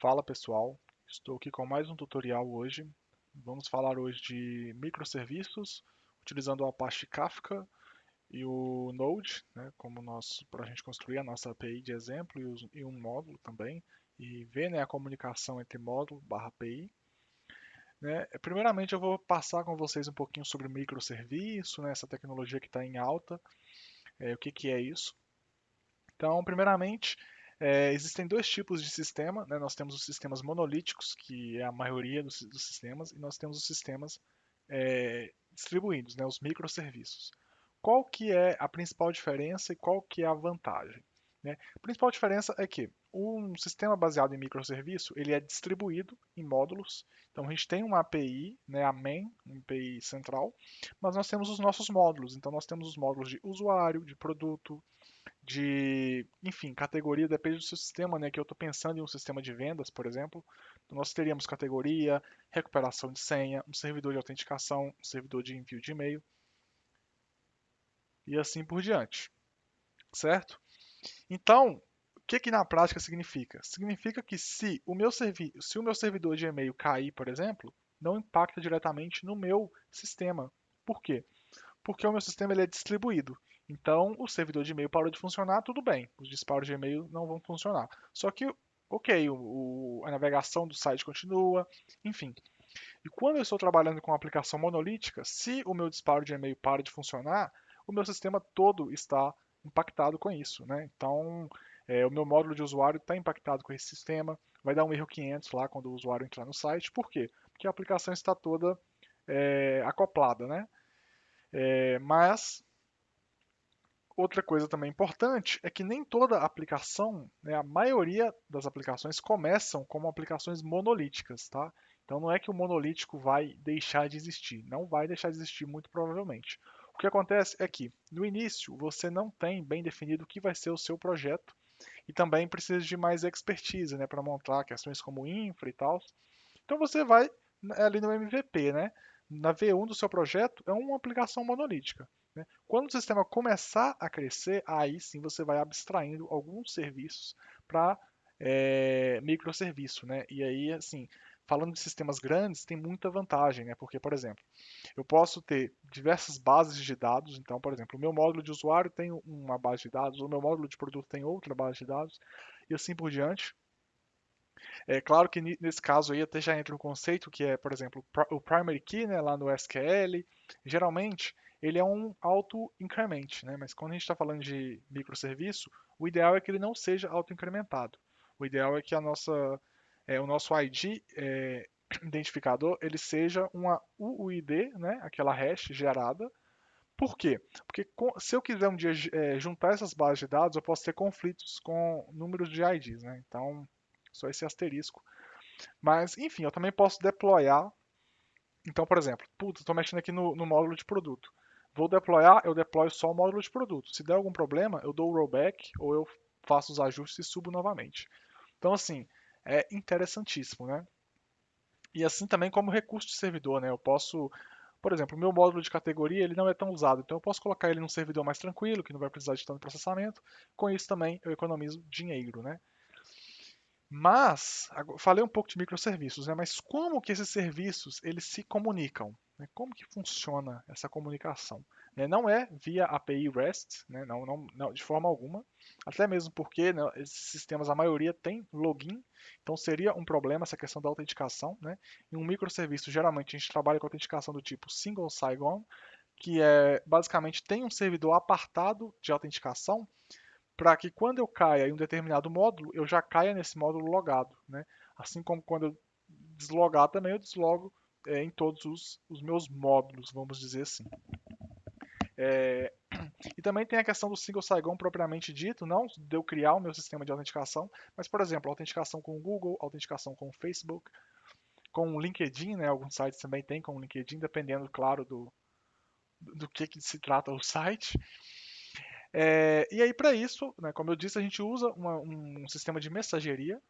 Fala pessoal, estou aqui com mais um tutorial hoje. Vamos falar hoje de microserviços, utilizando o Apache Kafka e o Node, né, como para a gente construir a nossa API de exemplo e um módulo também, e ver, né, a comunicação entre módulo barra API. Né. Primeiramente eu vou passar com vocês um pouquinho sobre microserviço, né, essa tecnologia que está em alta, o que que é isso. Então, primeiramente, existem dois tipos de sistema, né? Nós temos os sistemas monolíticos, que é a maioria dos sistemas, e nós temos os sistemas distribuídos, né? Os microserviços. Qual que é a principal diferença e qual que é a vantagem? Né? A principal diferença é que um sistema baseado em microserviço, ele é distribuído em módulos. Então, a gente tem uma API, né, a main, uma API central, mas nós temos os nossos módulos. Então, nós temos os módulos de usuário, de produto, enfim, categoria depende do seu sistema, né? Que eu estou pensando em um sistema de vendas, por exemplo. Então, nós teríamos categoria, recuperação de senha, um servidor de autenticação, um servidor de envio de e-mail e assim por diante, certo? Então, o que que na prática significa? Significa que se o meu servidor de e-mail cair, por exemplo, não impacta diretamente no meu sistema. Por quê? Porque o meu sistema ele é distribuído. Então, o servidor de e-mail parou de funcionar, tudo bem. Os disparos de e-mail não vão funcionar. Só que, ok, a navegação do site continua, enfim. E quando eu estou trabalhando com uma aplicação monolítica, se o meu disparo de e-mail para de funcionar, o meu sistema todo está impactado com isso, né? Então, o meu módulo de usuário está impactado com esse sistema, vai dar um erro 500 lá quando o usuário entrar no site. Por quê? Porque a aplicação está toda acoplada, né? Mas outra coisa também importante é que nem toda aplicação, né, a maioria das aplicações começam como aplicações monolíticas, tá? Então não é que o monolítico vai deixar de existir, não vai deixar de existir muito provavelmente. O que acontece é que no início você não tem bem definido o que vai ser o seu projeto e também precisa de mais expertise, né, para montar questões como infra e tal. Então você vai ali no MVP, né? Na V1 do seu projeto é uma aplicação monolítica. Né? Quando o sistema começar a crescer, aí sim você vai abstraindo alguns serviços para microserviço, né? E aí, assim, falando de sistemas grandes, tem muita vantagem, né? Porque, por exemplo, eu posso ter diversas bases de dados. Então, por exemplo, o meu módulo de usuário tem uma base de dados, o meu módulo de produto tem outra base de dados, e assim por diante. É claro que nesse caso aí até já entra um conceito que é, por exemplo, o primary key, né, lá no SQL, geralmente ele é um auto-increment, né, mas quando a gente está falando de microserviço, o ideal é que ele não seja auto-incrementado. O ideal é que o nosso ID identificador ele seja uma UUID, né, aquela hash gerada. Por quê? Porque se eu quiser um dia juntar essas bases de dados, eu posso ter conflitos com números de IDs, né? Então, só esse asterisco. Mas, enfim, eu também posso deployar. Então, por exemplo, putz, estou mexendo aqui no módulo de produto. Vou deployar, eu deployo só o módulo de produto. Se der algum problema, eu dou o rollback ou eu faço os ajustes e subo novamente. Então, assim, é interessantíssimo, né? E assim também como recurso de servidor, né? Eu posso, por exemplo, o meu módulo de categoria ele não é tão usado, então eu posso colocar ele num servidor mais tranquilo, que não vai precisar de tanto processamento. Com isso também eu economizo dinheiro, né? Mas, falei um pouco de microserviços, né? Mas como que esses serviços eles se comunicam? Né? Como que funciona essa comunicação? Né? Não é via API REST, né? Não, de forma alguma. Até mesmo porque, né, esses sistemas, a maioria tem login, então seria um problema essa questão da autenticação. Né? Em um microserviço, geralmente a gente trabalha com autenticação do tipo single sign-on, que é basicamente tem um servidor apartado de autenticação para que quando eu caia em um determinado módulo, eu já caia nesse módulo logado, né? Assim como quando eu deslogar também, eu deslogo em todos os meus módulos, vamos dizer assim. É, e também tem a questão do single sign-on propriamente dito, não de eu criar o meu sistema de autenticação, mas, por exemplo, autenticação com o Google, autenticação com o Facebook, com o LinkedIn, né? Alguns sites também têm com o LinkedIn, dependendo, claro, do que se trata o site. E aí, para isso, né, como eu disse, a gente usa um sistema de mensageria.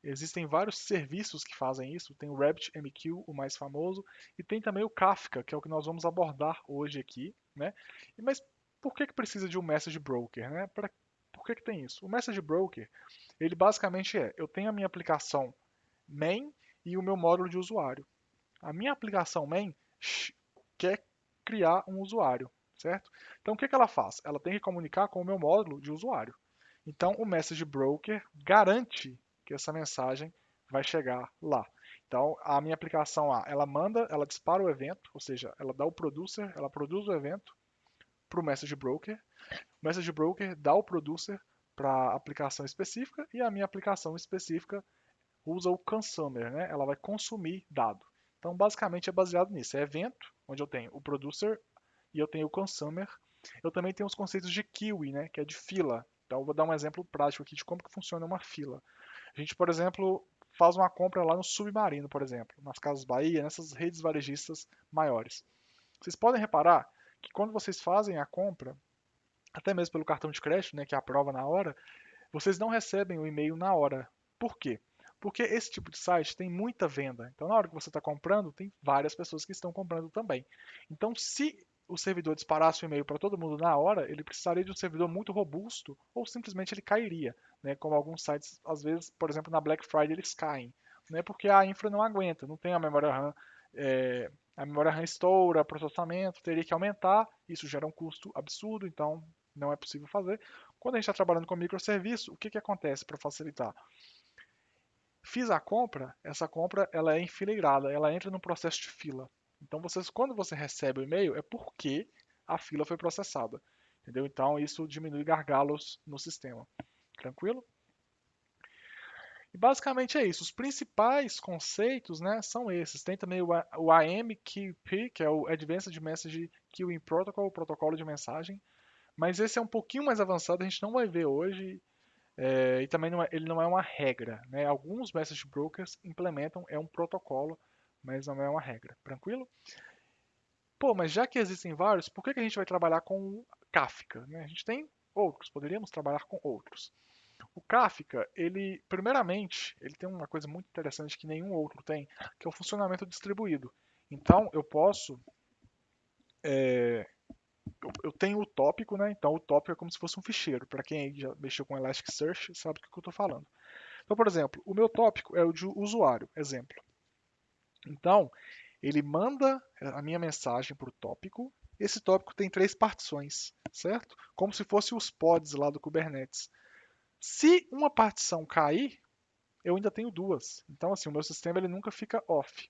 Existem vários serviços que fazem isso. Tem o RabbitMQ, o mais famoso, e tem também o Kafka, que é o que nós vamos abordar hoje aqui. Né? Mas por que precisa de um message broker? Né? Por que que tem isso? O Message Broker, ele basicamente eu tenho a minha aplicação main e o meu módulo de usuário. A minha aplicação main quer criar um usuário, certo? Então o que que ela faz? Ela tem que comunicar com o meu módulo de usuário. Então o Message Broker garante que essa mensagem vai chegar lá. Então a minha aplicação ela manda, ela dispara o evento, ou seja, ela dá o producer, ela produz o evento para o Message Broker. O Message Broker dá o producer para a aplicação específica e a minha aplicação específica usa o consumer, né? Ela vai consumir dado. Então, basicamente é baseado nisso. É evento, onde eu tenho o producer e eu tenho o consumer. Eu também tenho os conceitos de queue, né? Que é de fila. Então, eu vou dar um exemplo prático aqui de como que funciona uma fila. A gente, por exemplo, faz uma compra lá no Submarino, por exemplo, nas Casas Bahia, nessas redes varejistas maiores. Vocês podem reparar que quando vocês fazem a compra, até mesmo pelo cartão de crédito, né, que aprova na hora, vocês não recebem o e-mail na hora. Por quê? Porque esse tipo de site tem muita venda. Então, na hora que você está comprando, tem várias pessoas que estão comprando também. Então, se o servidor disparasse o e-mail para todo mundo na hora, ele precisaria de um servidor muito robusto ou simplesmente ele cairia, né? Como alguns sites, às vezes, por exemplo, na Black Friday eles caem, né? Porque a infra não aguenta, não tem a memória RAM, a memória RAM estoura, processamento teria que aumentar, isso gera um custo absurdo, então não é possível fazer. Quando a gente está trabalhando com microserviço, o que, que acontece para facilitar? Fiz a compra, essa compra ela é enfileirada, ela entra no processo de fila. Então, quando você recebe o e-mail, é porque a fila foi processada. Entendeu? Então, isso diminui gargalos no sistema. Tranquilo? E basicamente é isso. Os principais conceitos, né, são esses. Tem também o AMQP, que é o Advanced Message Queuing Protocol, o protocolo de mensagem. Mas esse é um pouquinho mais avançado, a gente não vai ver hoje. E também ele não é uma regra, né? Alguns message brokers implementam, é um protocolo, mas não é uma regra. Tranquilo? Pô, mas já que existem vários, por que que a gente vai trabalhar com o Kafka, né? A gente tem outros, poderíamos trabalhar com outros. O Kafka, ele, primeiramente, ele tem uma coisa muito interessante que nenhum outro tem, que é o funcionamento distribuído. Então, é, eu tenho o tópico, né? Então, o tópico é como se fosse um ficheiro. Para quem já mexeu com Elasticsearch, sabe do que eu estou falando. Então, por exemplo, o meu tópico é o de usuário, exemplo. Então, ele manda a minha mensagem para o tópico. Esse tópico tem três partições, certo? Como se fosse os pods lá do Kubernetes. Se uma partição cair, eu ainda tenho duas. Então, assim, o meu sistema ele nunca fica off.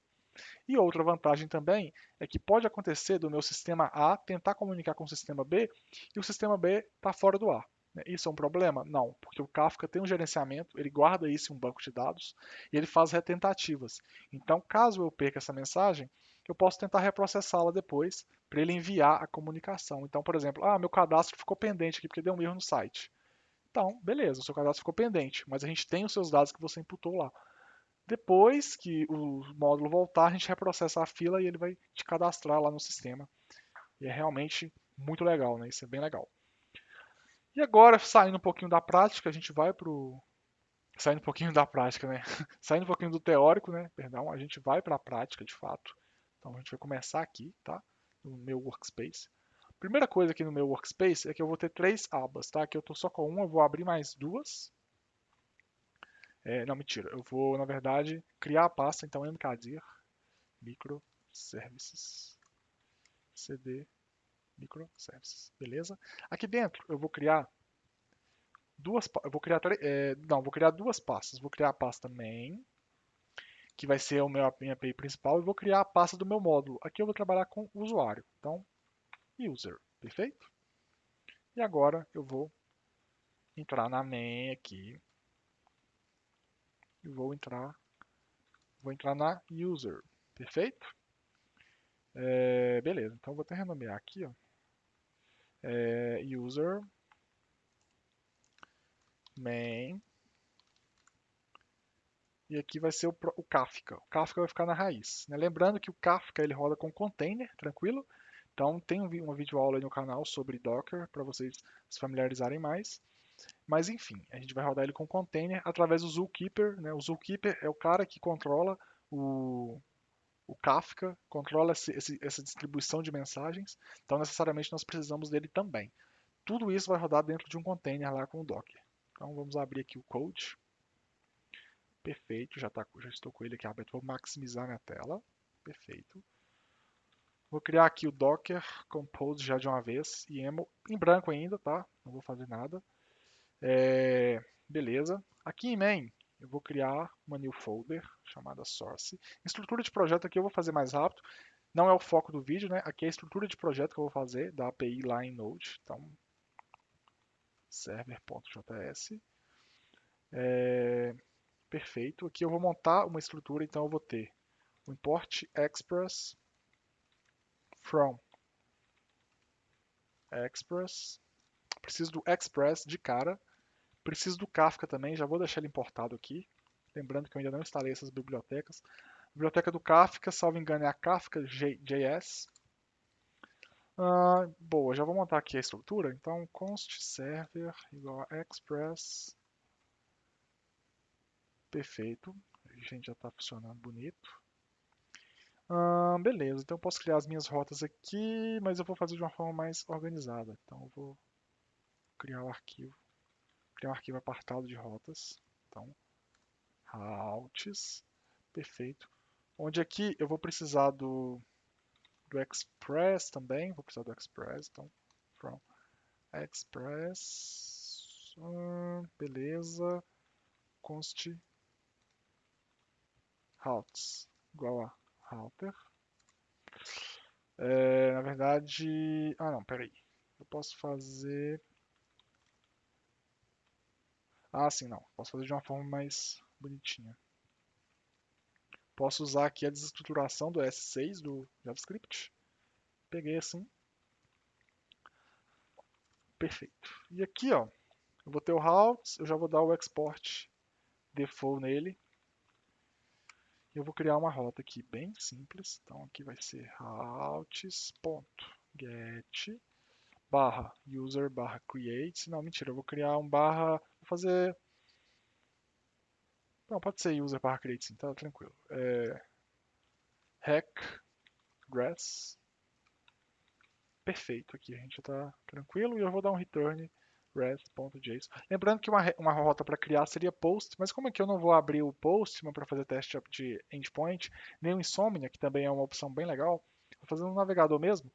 E outra vantagem também é que pode acontecer do meu sistema A tentar comunicar com o sistema B e o sistema B está fora do ar. Isso é um problema? Não, porque o Kafka tem um gerenciamento, ele guarda isso em um banco de dados e ele faz retentativas. Então, caso eu perca essa mensagem, eu posso tentar reprocessá-la depois para ele enviar a comunicação. Então, por exemplo, meu cadastro ficou pendente aqui porque deu um erro no site. Então, beleza, o seu cadastro ficou pendente, mas a gente tem os seus dados que você imputou lá. Depois que o módulo voltar, a gente reprocessa a fila e ele vai te cadastrar lá no sistema. E é realmente muito legal, né? Isso é bem legal. E agora, saindo um pouquinho da prática, a gente vai pro. Saindo um pouquinho da prática, né? Saindo um pouquinho do teórico, né? Perdão, a gente vai para a prática de fato. Então a gente vai começar aqui, tá? No meu workspace. Primeira coisa aqui no meu workspace é que eu vou ter três abas, tá? Aqui eu estou só com uma, eu vou abrir mais duas. Não, mentira. Eu vou, na verdade, criar a pasta, então mkdir microservices cd microservices, beleza? Aqui dentro eu vou criar eu vou criar vou criar duas pastas. Vou criar a pasta main, que vai ser minha API principal, e vou criar a pasta do meu módulo. Aqui eu vou trabalhar com o usuário, então user, perfeito? E agora eu vou entrar na main aqui e vou entrar na user, perfeito? Beleza, então eu vou até renomear aqui, ó, user main. E aqui vai ser o Kafka. O Kafka vai ficar na raiz, né? Lembrando que o Kafka ele roda com container, tranquilo? Então tem uma videoaula aí no canal sobre Docker para vocês se familiarizarem mais. Mas enfim, a gente vai rodar ele com container através do Zookeeper, né? O Zookeeper é o cara que controla o Kafka, controla essa distribuição de mensagens. Então necessariamente nós precisamos dele também. tudo isso vai rodar dentro de um container lá com o Docker. Então vamos abrir aqui o code. Perfeito, já estou com ele aqui aberto. Vou maximizar minha tela. Perfeito. Vou criar aqui o Docker Compose já de uma vez, YAML em branco ainda, tá? Não vou fazer nada. Beleza. Aqui em main, eu vou criar uma new folder chamada source. Estrutura de projeto aqui eu vou fazer mais rápido. Não é o foco do vídeo, né? Aqui é a estrutura de projeto que eu vou fazer da API lá em Node. Então, server.js. Perfeito. Aqui eu vou montar uma estrutura, então eu vou ter o import express from express. Preciso do express de cara. Preciso do Kafka também, já vou deixar ele importado aqui. Lembrando que eu ainda não instalei essas bibliotecas. A biblioteca do Kafka, salvo engano, é a Kafka JS. Boa, já vou montar aqui a estrutura. Então, const server igual a express. Perfeito. A gente já está funcionando bonito. Beleza, então eu posso criar as minhas rotas aqui, mas eu vou fazer de uma forma mais organizada. Então eu vou criar um arquivo apartado de rotas. Então, routes, perfeito. Onde aqui eu vou precisar do Express também, vou precisar do Express, então, from Express, beleza, const routes igual a router. Na verdade, não, peraí, eu posso fazer, sim, não, posso fazer de uma forma mais bonitinha. Posso usar aqui a desestruturação do S6 do JavaScript. Peguei assim. Perfeito. E aqui, ó, eu vou ter o routes, eu já vou dar o export default nele. Eu vou criar uma rota aqui bem simples. Então aqui vai ser routes.get barra user barra create. Não, mentira, eu vou criar um barra. Vou fazer. Não, pode ser user barra create sim, tá tranquilo. Hackgrass. Perfeito, aqui a gente está tranquilo e eu vou dar um return rest.json. Lembrando que uma rota para criar seria post, mas como é que eu não vou abrir o Postman para fazer teste de endpoint, nem o Insomnia, que também é uma opção bem legal, vou fazer no navegador mesmo,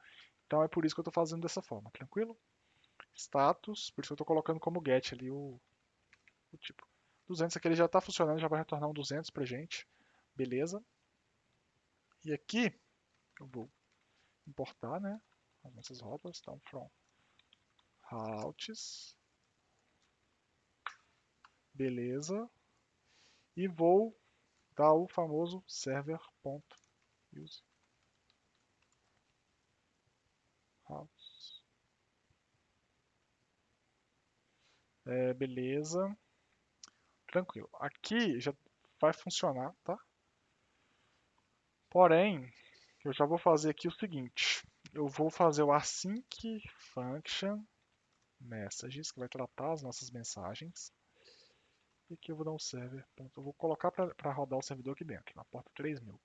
então é por isso que eu estou fazendo dessa forma, tranquilo? Status, por isso que eu estou colocando como get ali o tipo. 200 aqui ele já está funcionando, já vai retornar um 200 para gente, beleza? E aqui eu vou importar, né, as nossas rotas, então from routes, beleza, e vou dar o famoso server.use routes. Beleza, tranquilo. Aqui já vai funcionar, tá? Porém, eu já vou fazer aqui o seguinte: eu vou fazer o async function messages, que vai tratar as nossas mensagens. E aqui eu vou dar um server. Eu vou colocar para rodar o servidor aqui dentro, na porta 3000.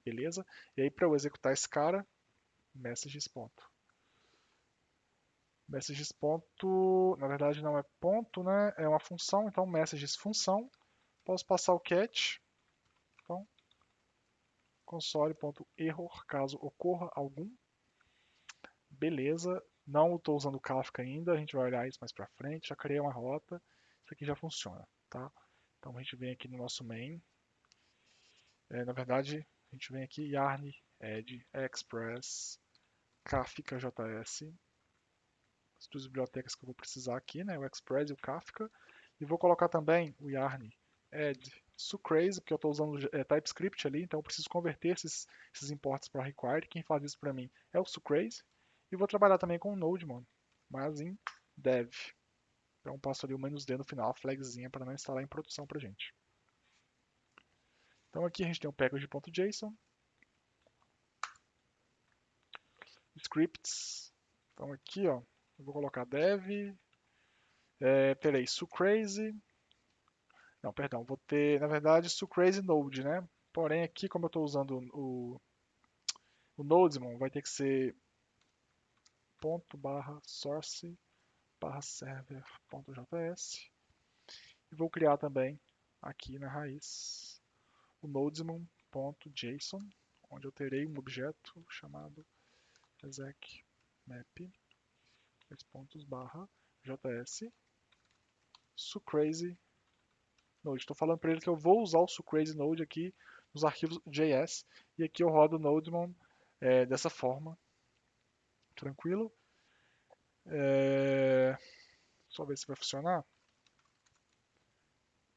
Beleza? E aí, para eu executar esse cara, messages. Messages ponto, na verdade não é ponto, né? É uma função, então messages função. Posso passar o cat, então console.error, caso ocorra algum. Beleza, não estou usando o Kafka ainda, a gente vai olhar isso mais para frente. Já criei uma rota, isso aqui já funciona, tá? Então a gente vem aqui no nosso main. Na verdade, a gente vem aqui yarn add express kafka js, as duas bibliotecas que eu vou precisar aqui, né? O Express e o Kafka. E vou colocar também o yarn add sucrase, porque eu estou usando TypeScript ali, então eu preciso converter esses imports para required. Quem faz isso para mim é o sucrase. E vou trabalhar também com o Nodemon, mas em dev. Então passo ali o "-d" no final, a flagzinha para não instalar em produção para gente. Então aqui a gente tem o package.json, scripts. Então aqui, ó, eu vou colocar dev, terei sucrase, não, perdão, vou ter, na verdade, sucrase node, né? Porém, aqui, como eu estou usando o Nodemon, vai ter que ser ponto barra source server.js e vou criar também aqui na raiz o nodesmon.json, onde eu terei um objeto chamado execMap, /js sucrazy node. Estou falando para ele que eu vou usar o sucrazy node aqui nos arquivos JS e aqui eu rodo o nodesmon dessa forma, tranquilo. Só ver se vai funcionar.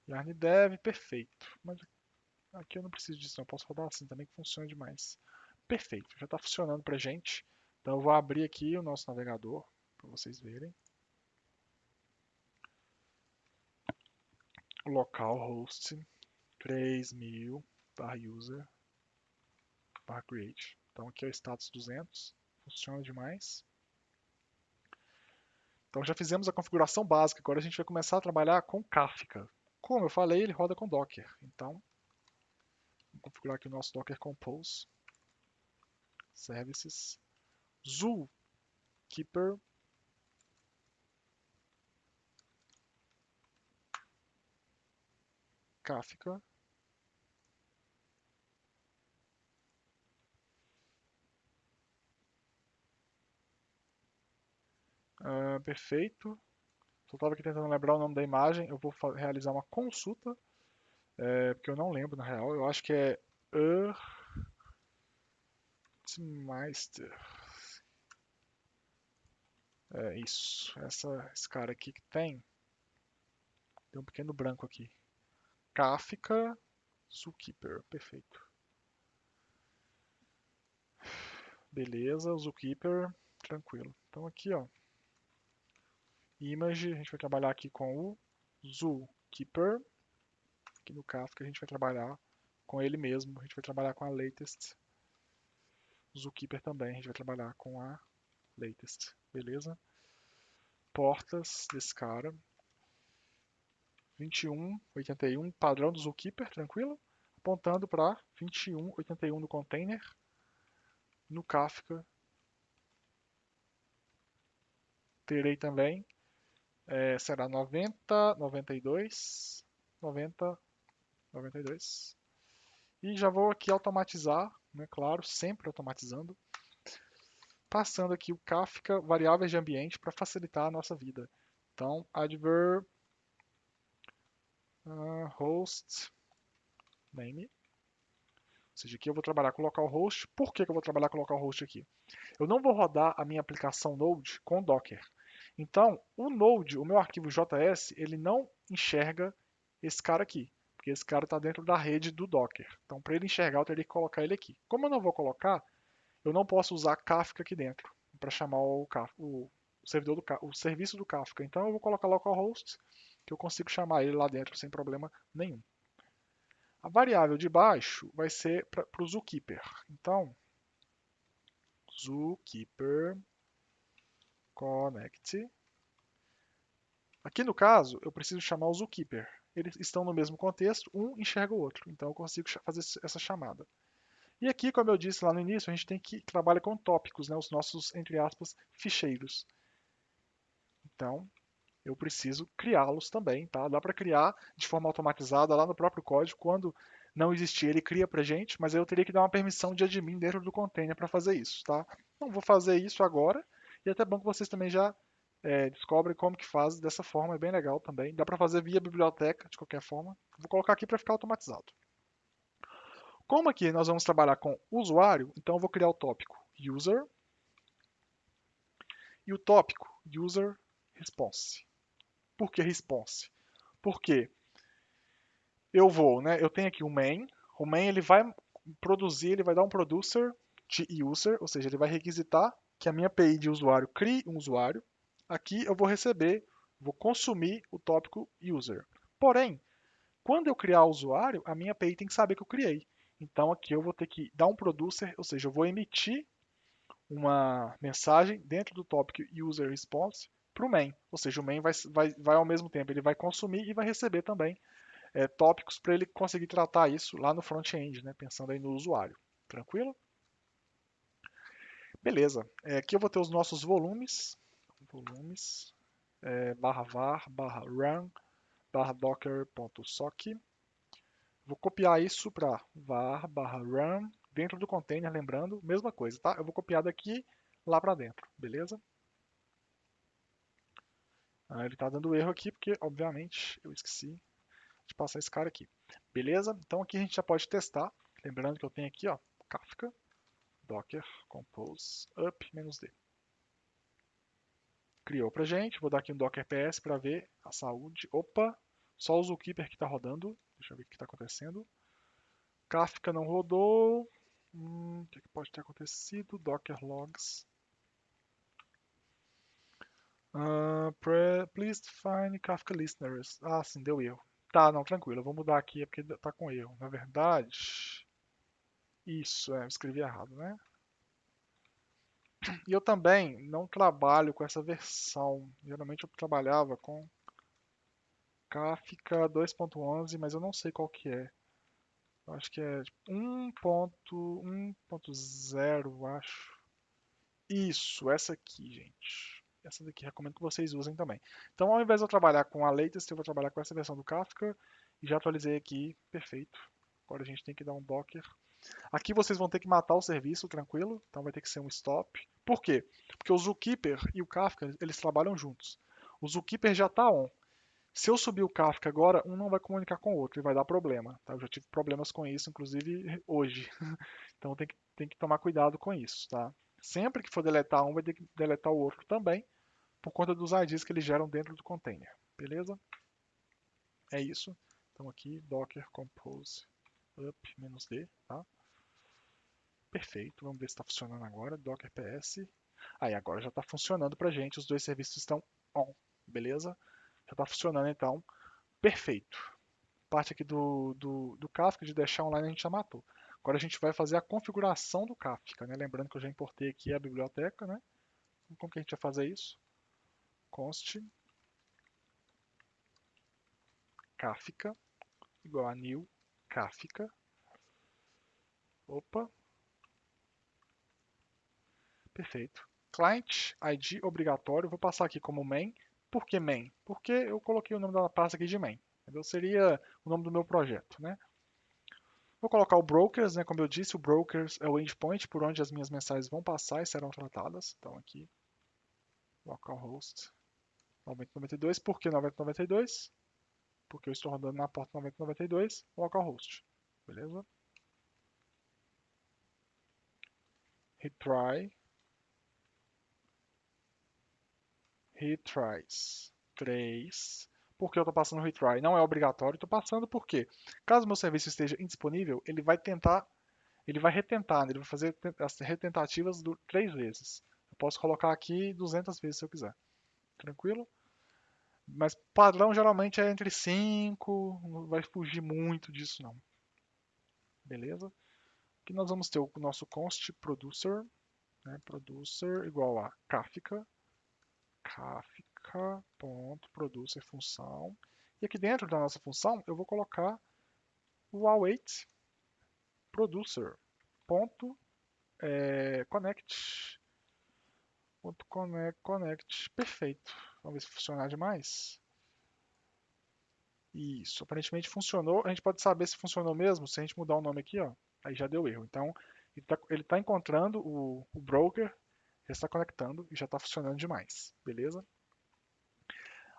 Yarn dev, perfeito. Mas aqui eu não preciso disso, não. Eu posso rodar assim também que funciona demais. Perfeito, já está funcionando para gente. Então eu vou abrir aqui o nosso navegador para vocês verem. Localhost 3000 /user /create. Então aqui é o status 200. Funciona demais. Então já fizemos a configuração básica. Agora a gente vai começar a trabalhar com Kafka. Como eu falei, ele roda com Docker. Então, vamos configurar aqui o nosso Docker Compose. Services. Zookeeper. Kafka. Perfeito. Só estava aqui tentando lembrar o nome da imagem. Eu vou realizar uma consulta, porque eu não lembro na real. Eu acho que é Earthmeister. É isso. Esse cara aqui que tem um pequeno branco aqui. Kafka Zookeeper. Perfeito. Beleza, o Zookeeper. Tranquilo. Então aqui, ó. Image, a gente vai trabalhar aqui com o Zookeeper. Aqui no Kafka a gente vai trabalhar com ele mesmo. A gente vai trabalhar com a latest. Zookeeper também, a gente vai trabalhar com a latest. Beleza? Portas desse cara. 2181, padrão do Zookeeper, tranquilo? Apontando para 2181 no container. No Kafka terei também, será 90, 92, 90, 92. E já vou aqui automatizar, né, claro, sempre automatizando, passando aqui o Kafka variáveis de ambiente para facilitar a nossa vida. Então, adverb host name. Ou seja, aqui eu vou trabalhar com localhost. Por que eu vou trabalhar com localhost aqui? Eu não vou rodar a minha aplicação Node com Docker. Então, o Node, o meu arquivo JS, ele não enxerga esse cara aqui, porque esse cara está dentro da rede do Docker. Então, para ele enxergar, eu teria que colocar ele aqui. Como eu não vou colocar, eu não posso usar Kafka aqui dentro para chamar o servidor o serviço do Kafka. Então, eu vou colocar localhost, que eu consigo chamar ele lá dentro sem problema nenhum. A variável de baixo vai ser para o Zookeeper. Então, Zookeeper connect. Aqui no caso, eu preciso chamar o Zookeeper. Eles estão no mesmo contexto, um enxerga o outro. Então eu consigo fazer essa chamada. E aqui, como eu disse lá no início, a gente tem que trabalhar com tópicos, né, os nossos, entre aspas, ficheiros. Então, eu preciso criá-los também, tá? Dá para criar de forma automatizada lá no próprio código. Quando não existir, ele cria para gente, mas aí eu teria que dar uma permissão de admin dentro do container para fazer isso, tá? Não vou fazer isso agora, e é até bom que vocês também já descobrem como que faz dessa forma, é bem legal também. Dá para fazer via biblioteca, de qualquer forma. Vou colocar aqui para ficar automatizado. Como aqui nós vamos trabalhar com usuário, então eu vou criar o tópico user e o tópico user response. Por que response? Porque eu tenho aqui o main ele vai produzir, ele vai dar um producer de user, ou seja, ele vai requisitar que a minha API de usuário crie um usuário. Aqui eu vou receber, vou consumir o tópico user. Porém, quando eu criar o usuário, a minha API tem que saber que eu criei. Então aqui eu vou ter que dar um producer, ou seja, eu vou emitir uma mensagem dentro do tópico user response para o main. Ou seja, o main vai ao mesmo tempo, ele vai consumir e vai receber também tópicos para ele conseguir tratar isso lá no front-end, né, pensando aí no usuário. Tranquilo? Beleza. Aqui eu vou ter os nossos volumes. Volumes. barra var, barra run, barra docker.sock. Vou copiar isso para var, barra run, dentro do container, lembrando, mesma coisa, tá? Eu vou copiar daqui lá para dentro, beleza? Ele está dando erro aqui porque, obviamente, eu esqueci de passar esse cara aqui. Beleza? Então aqui a gente já pode testar. Lembrando que eu tenho aqui, ó, Kafka, Docker, Compose, up, "-d". Criou pra gente. Vou dar aqui um Docker PS para ver a saúde. Opa, só o Zookeeper que está rodando. Deixa eu ver o que está acontecendo. Kafka não rodou. O que pode ter acontecido? Docker logs. Please find Kafka listeners. Ah, sim, deu erro. Tá, não, tranquilo. Eu vou mudar aqui é porque tá com erro. Na verdade, isso, eu escrevi errado, né? E eu também não trabalho com essa versão. Geralmente eu trabalhava com Kafka 2.11, mas eu não sei qual que é. Eu acho que é tipo, 1.1.0, acho. Isso, essa aqui, gente. Essa daqui recomendo que vocês usem também. Então, ao invés de eu trabalhar com a latest, eu vou trabalhar com essa versão do Kafka e já atualizei aqui, perfeito. Agora a gente tem que dar um Docker. Aqui vocês vão ter que matar o serviço, tranquilo. Então vai ter que ser um stop. Por quê? Porque o Zookeeper e o Kafka, eles trabalham juntos. O Zookeeper já está on. Se eu subir o Kafka agora, um não vai comunicar com o outro e vai dar problema. Tá? Eu já tive problemas com isso, inclusive hoje. Então tem que tomar cuidado com isso, tá? Sempre que for deletar um, vai ter que deletar o outro também, por conta dos IDs que eles geram dentro do container. Beleza? É isso. Então aqui, docker compose up-d, tá? Perfeito. Vamos ver se está funcionando agora. Docker PS. Aí agora já está funcionando para gente. Os dois serviços estão on. Beleza? Já está funcionando então. Perfeito. Parte aqui do Kafka de deixar online a gente já matou. Agora a gente vai fazer a configuração do Kafka, né? Lembrando que eu já importei aqui a biblioteca, né? Como que a gente vai fazer isso? Const Kafka igual a new Kafka. Opa, perfeito. Client ID obrigatório, vou passar aqui como main. Por que main? Porque eu coloquei o nome da pasta aqui de main. Entendeu? Seria o nome do meu projeto, né? Vou colocar o brokers, né? Como eu disse, o brokers é o endpoint por onde as minhas mensagens vão passar e serão tratadas. Então aqui, localhost 9092. Por que 9092? Porque eu estou rodando na porta 9092, localhost. Beleza? Retry. Retries 3. Por que eu estou passando retry? Não é obrigatório, estou passando porque, caso meu serviço esteja indisponível, ele vai tentar, ele vai retentar, né? Ele vai fazer as retentativas 3 vezes. Eu posso colocar aqui 200 vezes se eu quiser. Tranquilo? Mas padrão geralmente é entre 5, não vai fugir muito disso não. Beleza? Aqui nós vamos ter o nosso const producer, né? Producer igual a Kafka, Kafka.producer função. E aqui dentro da nossa função eu vou colocar o await producer. Ponto, connect. Ponto connect. Perfeito. Vamos ver se funcionar demais. Isso, aparentemente funcionou. A gente pode saber se funcionou mesmo se a gente mudar o nome aqui, ó. Aí já deu erro. Então, ele tá encontrando o broker, já está conectando e já está funcionando demais. Beleza?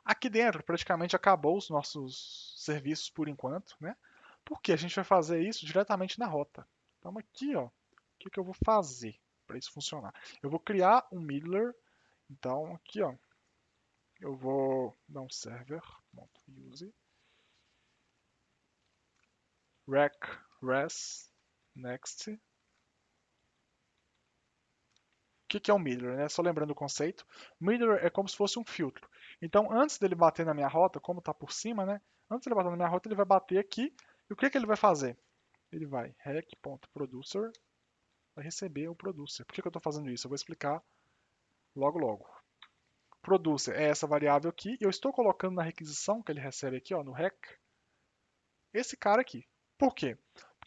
Aqui dentro praticamente acabou os nossos serviços por enquanto, né? Porque a gente vai fazer isso diretamente na rota. Então aqui, ó, o que que eu vou fazer para isso funcionar? Eu vou criar um middler. Então aqui, ó, eu vou dar um server.use rec res next. O que que é um middler, né? Só lembrando o conceito, middler é como se fosse um filtro. Então, antes dele bater na minha rota, como está por cima, né? Antes dele bater na minha rota, ele vai bater aqui. E o que que ele vai fazer? Ele vai rec.producer, vai receber o producer. Por que que eu estou fazendo isso? Eu vou explicar logo logo. Producer é essa variável aqui, e eu estou colocando na requisição que ele recebe aqui, ó, no rec, esse cara aqui. Por quê?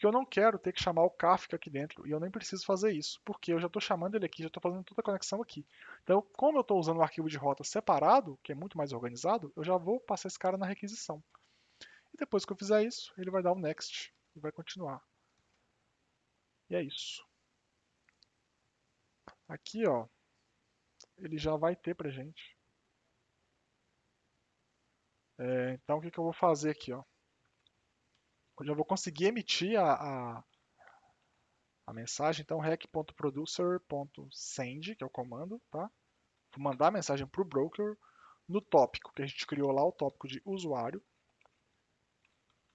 Porque eu não quero ter que chamar o Kafka aqui dentro e eu nem preciso fazer isso, porque eu já estou chamando ele aqui, já estou fazendo toda a conexão aqui. Então, como eu estou usando o arquivo de rota separado, que é muito mais organizado, eu já vou passar esse cara na requisição. E depois que eu fizer isso, ele vai dar o next e vai continuar. E é isso. Aqui, ó, ele já vai ter pra gente. Então, o que eu vou fazer aqui, ó? Eu já vou conseguir emitir a mensagem. Então, rec.producer.send, que é o comando, tá? Vou mandar a mensagem para o broker no tópico que a gente criou lá, o tópico de usuário.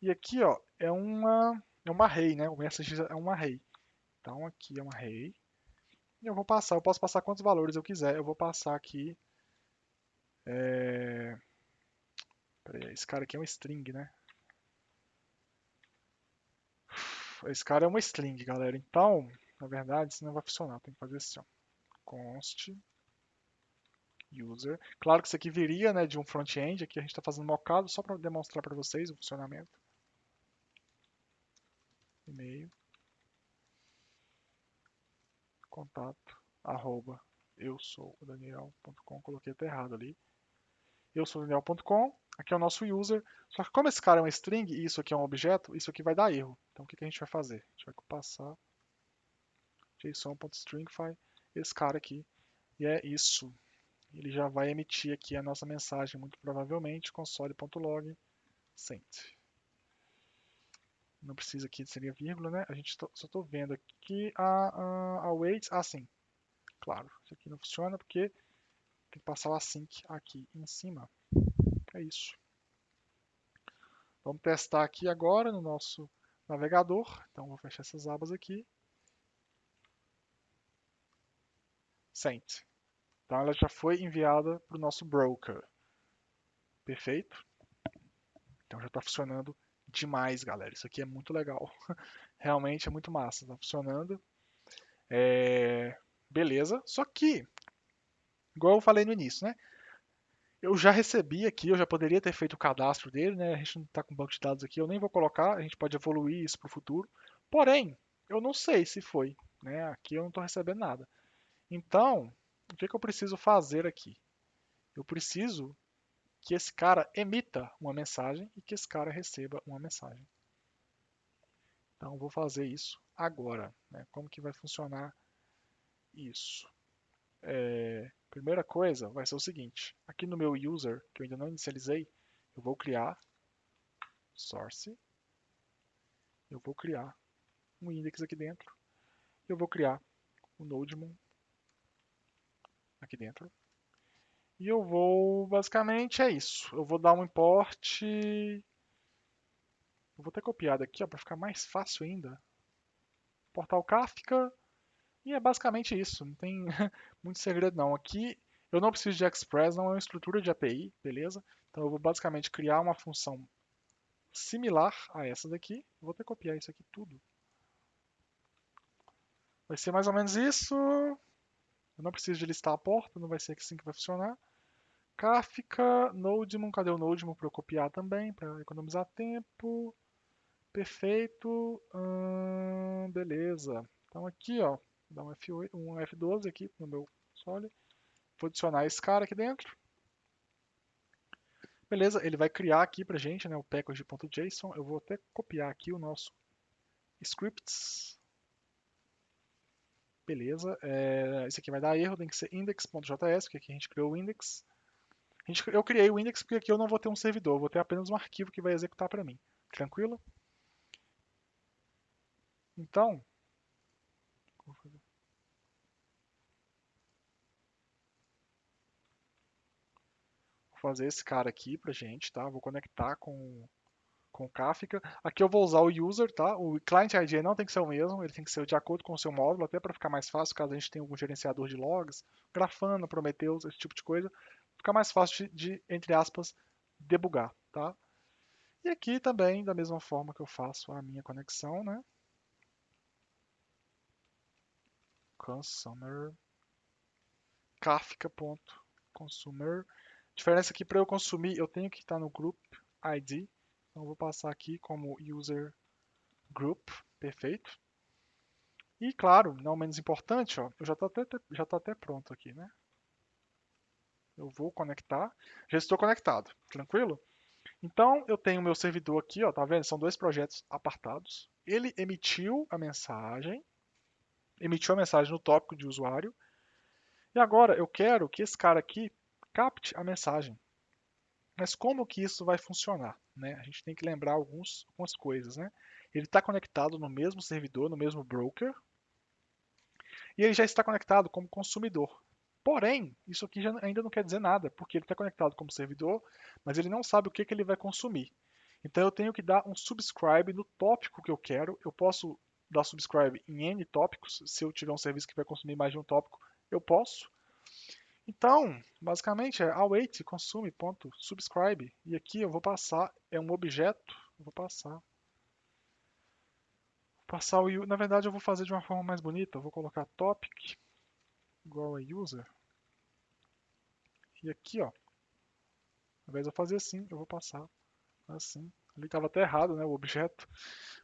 E aqui, ó, é uma array, né? O message é um array. Então, aqui é um array. E eu posso passar quantos valores eu quiser. Eu vou passar aqui. Peraí, esse cara aqui é um string, né? Esse cara é uma string, galera. Então, na verdade, isso não vai funcionar. Tem que fazer assim, ó. Const user. Claro que isso aqui viria, né, de um front-end. Aqui a gente está fazendo mocado só para demonstrar para vocês o funcionamento. E-mail, contato, arroba, eu sou o Daniel.com. Coloquei até errado ali. Eu sou o Daniel.com. Aqui é o nosso user. Só que como esse cara é um string e isso aqui é um objeto, isso aqui vai dar erro. Então o que a gente vai fazer? A gente vai passar json.stringify esse cara aqui. E é isso. Ele já vai emitir aqui a nossa mensagem, muito provavelmente, console.log send. Não precisa aqui, seria vírgula, né? Só estou vendo aqui a wait. Ah, sim. Claro, isso aqui não funciona porque tem que passar o async aqui em cima. É isso. Vamos testar aqui agora no nosso navegador. Então, vou fechar essas abas aqui. Sent. Então, ela já foi enviada para o nosso broker. Perfeito? Então, já está funcionando demais, galera. Isso aqui é muito legal. Realmente é muito massa. Está funcionando. Beleza. Só que, igual eu falei no início, né? Eu já recebi aqui, eu já poderia ter feito o cadastro dele, né? A gente não está com banco de dados aqui, eu nem vou colocar, a gente pode evoluir isso para o futuro. Porém, eu não sei se foi, né? Aqui eu não estou recebendo nada. Então, o que eu preciso fazer aqui? Eu preciso que esse cara emita uma mensagem e que esse cara receba uma mensagem. Então, eu vou fazer isso agora, né? Como que vai funcionar isso? Primeira coisa vai ser o seguinte: aqui no meu user, que eu ainda não inicializei, eu vou criar source, eu vou criar um index aqui dentro, eu vou criar um nodemon aqui dentro. E eu vou, basicamente é isso. Eu vou dar um import. Eu vou ter copiado aqui, para ficar mais fácil ainda. Portal Kafka. E é basicamente isso. Não tem muito segredo não. Aqui eu não preciso de Express, não é uma estrutura de API, beleza? Então eu vou basicamente criar uma função similar a essa daqui. Eu vou ter que copiar isso aqui tudo. Vai ser mais ou menos isso. Eu não preciso de listar a porta, não vai ser assim que vai funcionar. Kafka, Nodemon, cadê o Nodemon para eu copiar também, para economizar tempo. Perfeito. Beleza. Então aqui, ó, dá um F8, um F12 aqui no meu console. Vou adicionar esse cara aqui dentro. Beleza, ele vai criar aqui pra gente, né, o package.json. Eu vou até copiar aqui o nosso scripts. Beleza, esse aqui vai dar erro, tem que ser index.js, porque aqui a gente criou o index. Eu criei o index porque aqui eu não vou ter um servidor, eu vou ter apenas um arquivo que vai executar para mim. Tranquilo? Então, vou fazer esse cara aqui pra gente, tá? Vou conectar com o Kafka. Aqui eu vou usar o user, tá? O client ID não tem que ser o mesmo, ele tem que ser de acordo com o seu módulo, até para ficar mais fácil, caso a gente tenha algum gerenciador de logs, Grafana, Prometheus, esse tipo de coisa, fica mais fácil entre aspas, debugar, tá? E aqui também, da mesma forma que eu faço a minha conexão, né? Consumer, Kafka.consumer. Diferença aqui para eu consumir, eu tenho que estar no group ID. Então eu vou passar aqui como user group, Perfeito. E claro, não menos importante, ó, eu já tá até pronto aqui, né? Eu vou conectar. Já estou conectado, tranquilo? Então eu tenho meu servidor aqui, ó, tá vendo? São dois projetos apartados. Ele emitiu a mensagem no tópico de usuário. E agora eu quero que esse cara aqui capte a mensagem. Mas como que isso vai funcionar? Né? A gente tem que lembrar algumas coisas. Né? Ele está conectado no mesmo servidor, no mesmo broker, e ele já está conectado como consumidor. Porém, isso aqui ainda não quer dizer nada, porque ele está conectado como servidor, mas ele não sabe o que ele vai consumir. Então eu tenho que dar um subscribe no tópico que eu quero. Eu posso dar subscribe em N tópicos. Se eu tiver um serviço que vai consumir mais de um tópico, eu posso. Então, basicamente é await consume.subscribe. E aqui eu vou passar, é um objeto, eu vou passar o na verdade eu vou fazer de uma forma mais bonita, eu vou colocar topic igual a user. E aqui, ó, ao invés de eu fazer assim, eu vou passar assim. Ali estava até errado, né, o objeto.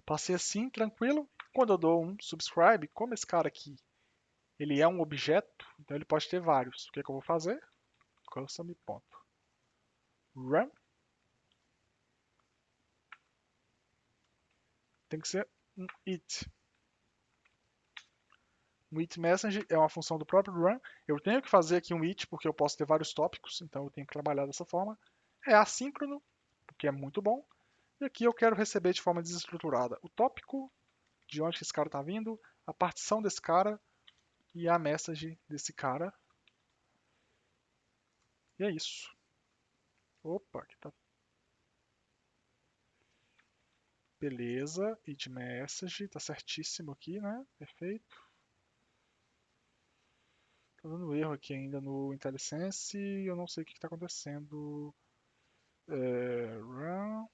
Passei assim, tranquilo. Quando eu dou um subscribe, como esse cara aqui, ele é um objeto, então ele pode ter vários. O que, que eu vou fazer? Custom.run. Tem que ser um it. O it message é uma função do próprio run. Eu tenho que fazer aqui um it porque eu posso ter vários tópicos, então eu tenho que trabalhar dessa forma. É assíncrono, o que é muito bom. E aqui eu quero receber de forma desestruturada o tópico, de onde esse cara está vindo, a partição desse cara e a message desse cara. E é isso. Opa, aqui tá. Beleza, it message, tá certíssimo aqui, né? Perfeito. Tá dando erro aqui ainda no IntelliSense, eu não sei o que está acontecendo. Run.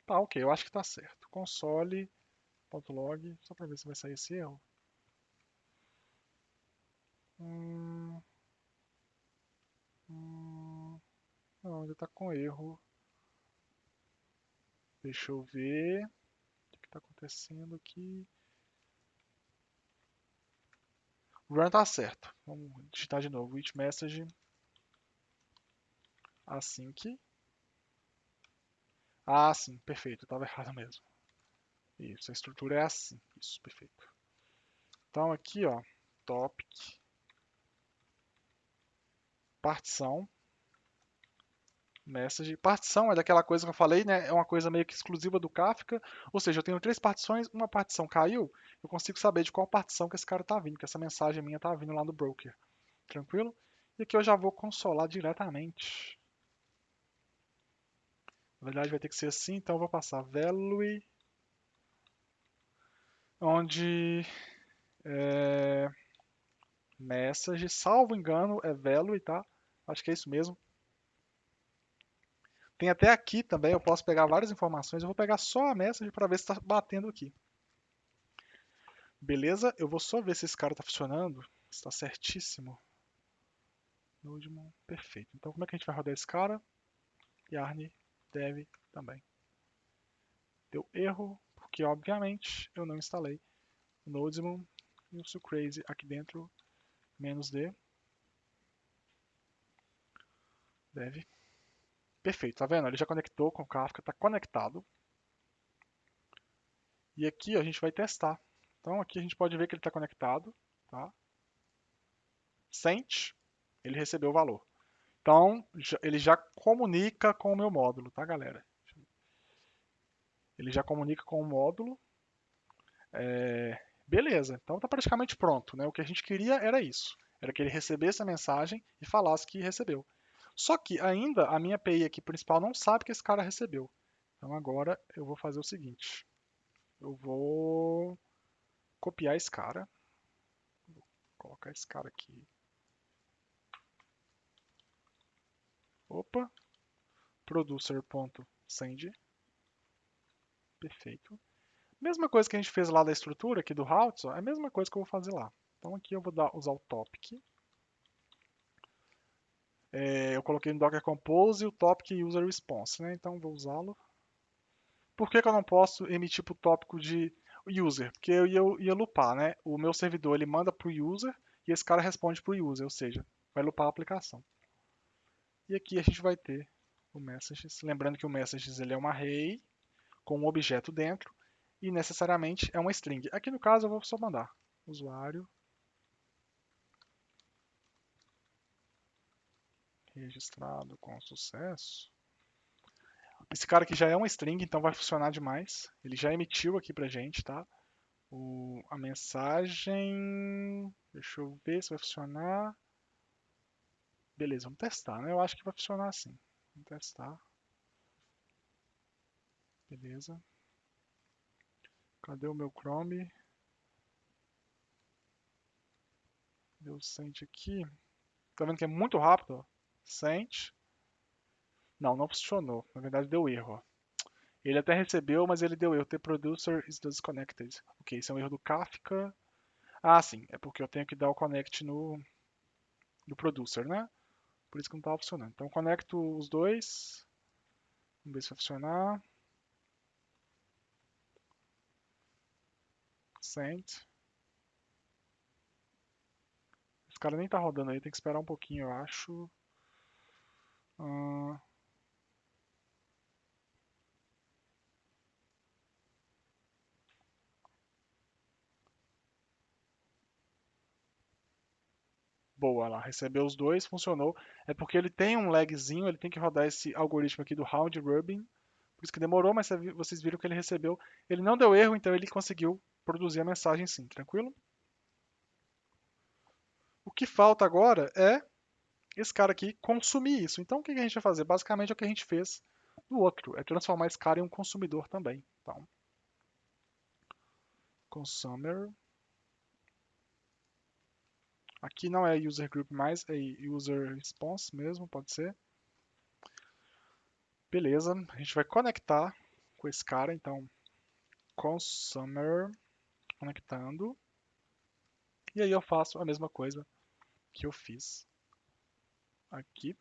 Tá, ok, eu acho que tá certo. Console.log, só para ver se vai sair esse erro. Hum, não, ainda tá com erro. Deixa eu ver o que tá acontecendo aqui. Run tá certo. Vamos digitar de novo. Which message async. Ah, sim, perfeito. Tava errado mesmo. Isso, a estrutura é assim. Isso, perfeito. Então aqui, ó, topic, partição, message. Partição é daquela coisa que eu falei, né? É uma coisa meio que exclusiva do Kafka. Ou seja, eu tenho três partições, uma partição caiu, eu consigo saber de qual partição que esse cara tá vindo, que essa mensagem minha tá vindo lá no broker. Tranquilo? E aqui eu já vou consolar diretamente. Na verdade vai ter que ser assim, então eu vou passar value, onde message, salvo engano, é value, tá? Acho que é isso mesmo. Tem até aqui também, eu posso pegar várias informações, eu vou pegar só a message para ver se está batendo aqui. Beleza? Eu vou só ver se esse cara está funcionando, se está certíssimo. Nodemon, perfeito. Então como é que a gente vai rodar esse cara? Yarn dev também. Deu erro, porque obviamente eu não instalei o Nodemon e o Sucrazy aqui dentro, -d, dev. Perfeito, tá vendo? Ele já conectou com o Kafka, está conectado. E aqui ó, a gente vai testar. Então aqui a gente pode ver que ele está conectado, tá? Sent, ele recebeu o valor. Então, ele já comunica com o meu módulo, tá, galera? Ele já comunica com o módulo. Beleza, então está praticamente pronto, né? O que a gente queria era isso. Era que ele recebesse a mensagem e falasse que recebeu. Só que ainda a minha API aqui principal não sabe que esse cara recebeu. Então agora eu vou fazer o seguinte. Eu vou copiar esse cara. Vou colocar esse cara aqui. Opa, producer.send. Perfeito. Mesma coisa que a gente fez lá da estrutura aqui do routes, ó, é a mesma coisa que eu vou fazer lá. Então aqui eu vou usar o topic. Eu coloquei no Docker Compose o topic user response, né? Então vou usá-lo. Por que, que eu não posso emitir para o tópico de User, porque eu ia loopar, né? O meu servidor ele manda para o user e esse cara responde para o user, ou seja, vai loopar a aplicação. E aqui a gente vai ter o messages, lembrando que o messages ele é uma array com um objeto dentro e necessariamente é uma string. Aqui no caso eu vou só mandar usuário registrado com sucesso. Esse cara aqui já é uma string, então vai funcionar demais. Ele já emitiu aqui pra gente, tá? A mensagem. Deixa eu ver se vai funcionar. Beleza, vamos testar, né? Eu acho que vai funcionar assim. Vamos testar. Beleza. Cadê o meu Chrome? Deu send aqui. Tá vendo que é muito rápido? Ó. Send. Não, não funcionou. Na verdade deu erro. Ó. Ele até recebeu, mas ele deu erro. The producer is disconnected. Ok, isso é um erro do Kafka. Ah, sim. É porque eu tenho que dar o connect no producer, né? Por isso que não estava funcionando. Então conecto os dois. Vamos ver se vai funcionar. Send. Esse cara nem tá rodando aí, tem que esperar um pouquinho, eu acho. Ah, boa lá, recebeu os dois, funcionou. É porque ele tem um lagzinho, ele tem que rodar esse algoritmo aqui do round robin. Por isso que demorou, mas vocês viram que ele recebeu. Ele não deu erro, então ele conseguiu produzir a mensagem sim, tranquilo? O que falta agora é esse cara aqui consumir isso. Então o que a gente vai fazer? Basicamente é o que a gente fez no outro, é transformar esse cara em um consumidor também. Então, consumer. Aqui não é user group mais, é user response mesmo, pode ser. Beleza, a gente vai conectar com esse cara, então consumer conectando. E aí eu faço a mesma coisa que eu fiz aqui.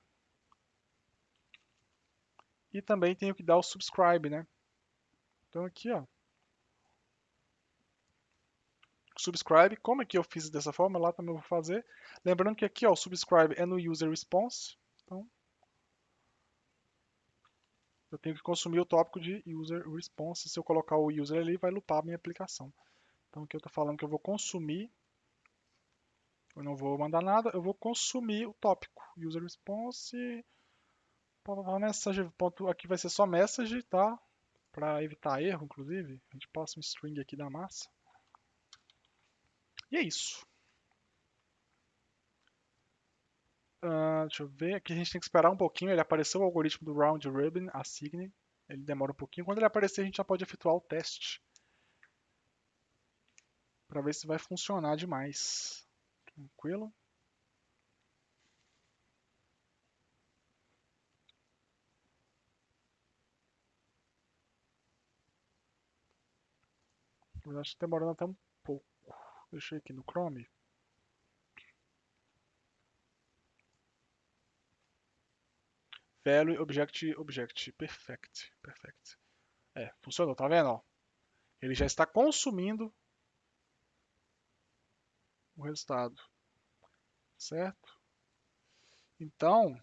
E também tenho que dar o subscribe, né? Então aqui, ó, subscribe, como é que eu fiz dessa forma, lá também eu vou fazer. Lembrando que aqui, ó, o subscribe é no user response. Então, eu tenho que consumir o tópico de user response. Se eu colocar o user ali, vai lupar a minha aplicação. Então aqui eu estou falando que eu vou consumir, eu não vou mandar nada, eu vou consumir o tópico. User response, message, ponto, aqui vai ser só message, tá? Para evitar erro, inclusive. A gente passa um string aqui da massa. E é isso. Deixa eu ver, aqui a gente tem que esperar um pouquinho, ele apareceu o algoritmo do round robin, assign, ele demora um pouquinho. Quando ele aparecer, a gente já pode efetuar o teste para ver se vai funcionar demais. Tranquilo? Eu acho que tá demorando até um pouco. Deixa eu ir aqui no Chrome. Value object object. Perfect. Perfect. É, funcionou, tá vendo? Ó? Ele já está consumindo o resultado, certo? Então,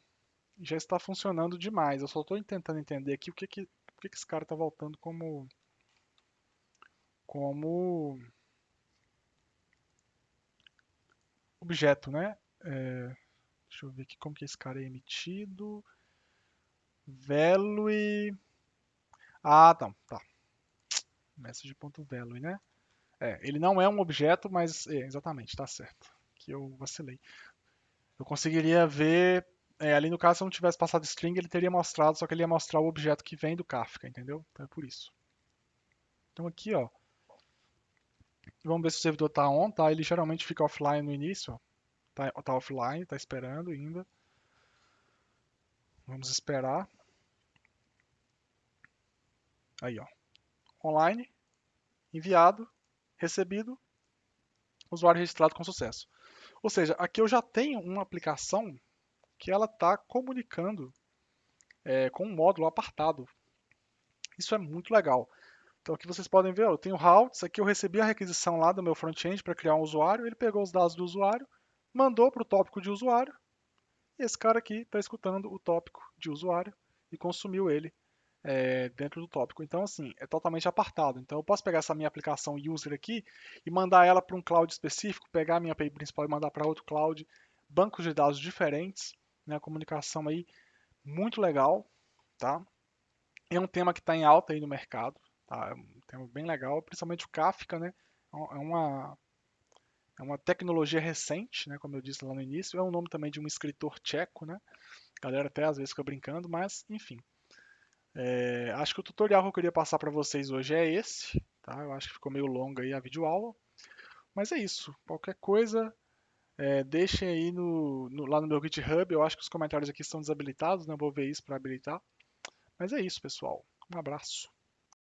já está funcionando demais. Eu só estou tentando entender aqui por que esse cara está voltando como objeto, né? Deixa eu ver aqui como que esse cara é emitido. Value. Ah, tá. Tá. Message.value, né? Ele não é um objeto, mas exatamente, tá certo. Que eu vacilei. Eu conseguiria ver. Ali no caso, se eu não tivesse passado string, ele teria mostrado, só que ele ia mostrar o objeto que vem do Kafka, entendeu? Então é por isso. Então aqui, ó, vamos ver se o servidor tá on, tá? Ele geralmente fica offline no início, ó. Tá offline, tá esperando ainda. Vamos esperar. Aí, ó. Online, enviado, recebido, usuário registrado com sucesso. Ou seja, aqui eu já tenho uma aplicação que ela está comunicando com um módulo apartado. Isso é muito legal. Então aqui vocês podem ver, ó, eu tenho routes, aqui eu recebi a requisição lá do meu front-end para criar um usuário, ele pegou os dados do usuário, mandou para o tópico de usuário, e esse cara aqui está escutando o tópico de usuário e consumiu ele dentro do tópico. Então, assim, é totalmente apartado. Então, eu posso pegar essa minha aplicação user aqui e mandar ela para um cloud específico, pegar a minha API principal e mandar para outro cloud, bancos de dados diferentes, né? A comunicação aí muito legal, tá? É um tema que está em alta aí no mercado, tá? É um tema bem legal, principalmente o Kafka, né? É uma, é uma tecnologia recente, né? Como eu disse lá no início, é o nome também de um escritor tcheco, né? A galera até às vezes fica brincando, mas enfim. Acho que o tutorial que eu queria passar para vocês hoje é esse, tá? Eu acho que ficou meio longa aí a videoaula, mas é isso. Qualquer coisa, deixem aí lá no meu GitHub. Eu acho que os comentários aqui estão desabilitados, né? Eu vou ver isso para habilitar. Mas é isso, pessoal. Um abraço.